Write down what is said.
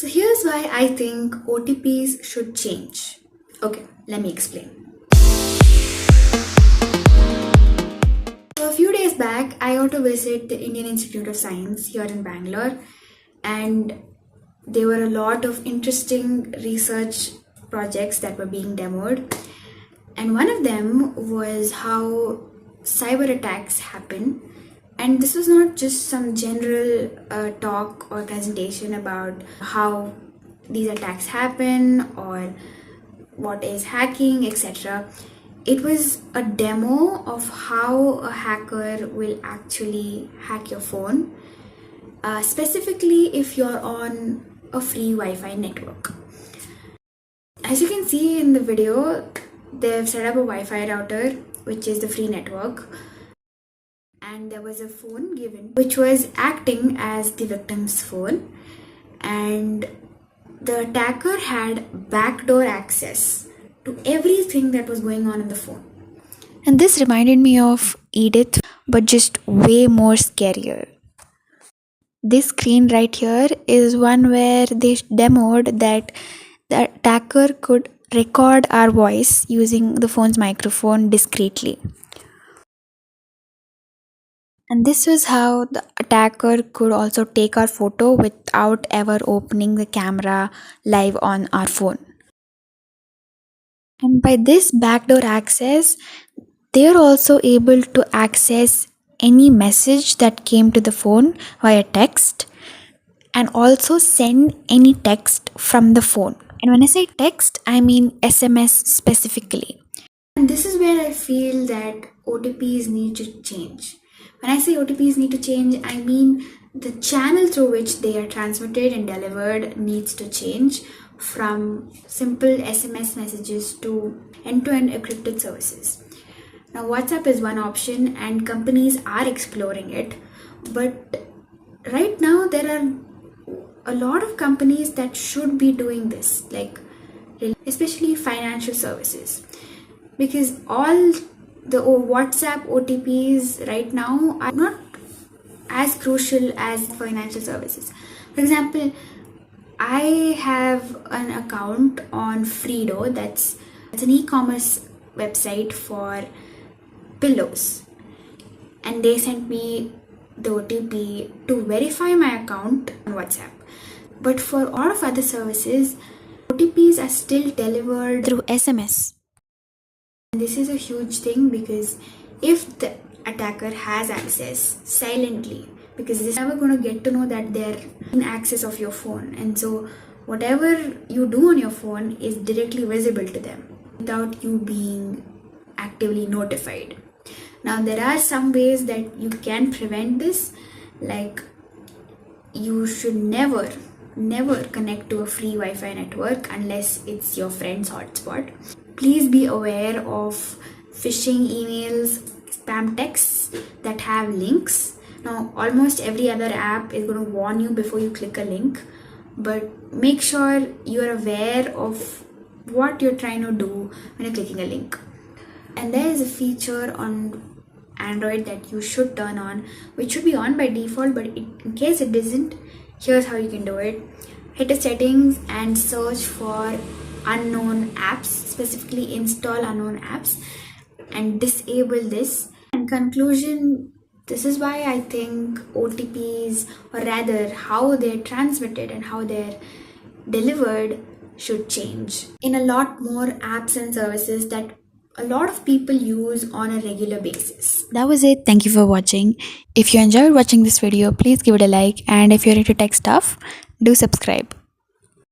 So here's why I think OTPs should change. Okay, let me explain. So a few days back, I got to visit the Indian Institute of Science here in Bangalore, and there were a lot of interesting research projects that were being demoed. And one of them was how cyber attacks happen. And this was not just some general talk or presentation about how these attacks happen or what is hacking, etc. It was a demo of how a hacker will actually hack your phone, specifically if you're on a free Wi-Fi network. As you can see in the video, they've set up a Wi-Fi router, which is the free network, and there was a phone given which was acting as the victim's phone, and the attacker had backdoor access to everything that was going on in the phone. And this reminded me of Edith, but just way more scarier. This screen right here is one where they demoed that the attacker could record our voice using the phone's microphone discreetly. And this is how the attacker could also take our photo without ever opening the camera live on our phone. And by this backdoor access, they are also able to access any message that came to the phone via text and also send any text from the phone. And when I say text, I mean SMS specifically. And this is where I feel that OTPs need to change. When I say OTPs need to change, I mean the channel through which they are transmitted and delivered needs to change from simple SMS messages to end-to-end encrypted services. Now, WhatsApp is one option and companies are exploring it, but right now there are a lot of companies that should be doing this, like especially financial services, because all the WhatsApp OTPs right now are not as crucial as financial services. For example, I have an account on Freedo, that's an e-commerce website for pillows, and they sent me the OTP to verify my account on WhatsApp. But for all of other services, OTPs are still delivered Through SMS. This is a huge thing because if the attacker has access silently, because they're never going to get to know that they're in access of your phone, and so whatever you do on your phone is directly visible to them without you being actively notified. Now, there are some ways that you can prevent this, like you should never connect to a free Wi-Fi network unless it's your friend's hotspot. Please be aware of phishing emails, spam texts that have links. Now, almost every other app is going to warn you before you click a link, but make sure you're aware of what you're trying to do when you're clicking a link. And there is a feature on Android that you should turn on, which should be on by default, but in case it isn't, here's how you can do it. Hit the settings and search for unknown apps, specifically install unknown apps, and disable this. In conclusion, this is why I think OTPs, or rather how they're transmitted and how they're delivered, should change in a lot more apps and services that a lot of people use on a regular basis. That was it. Thank you for watching. If you enjoyed watching this video, please give it a like, and if you're into tech stuff, do subscribe.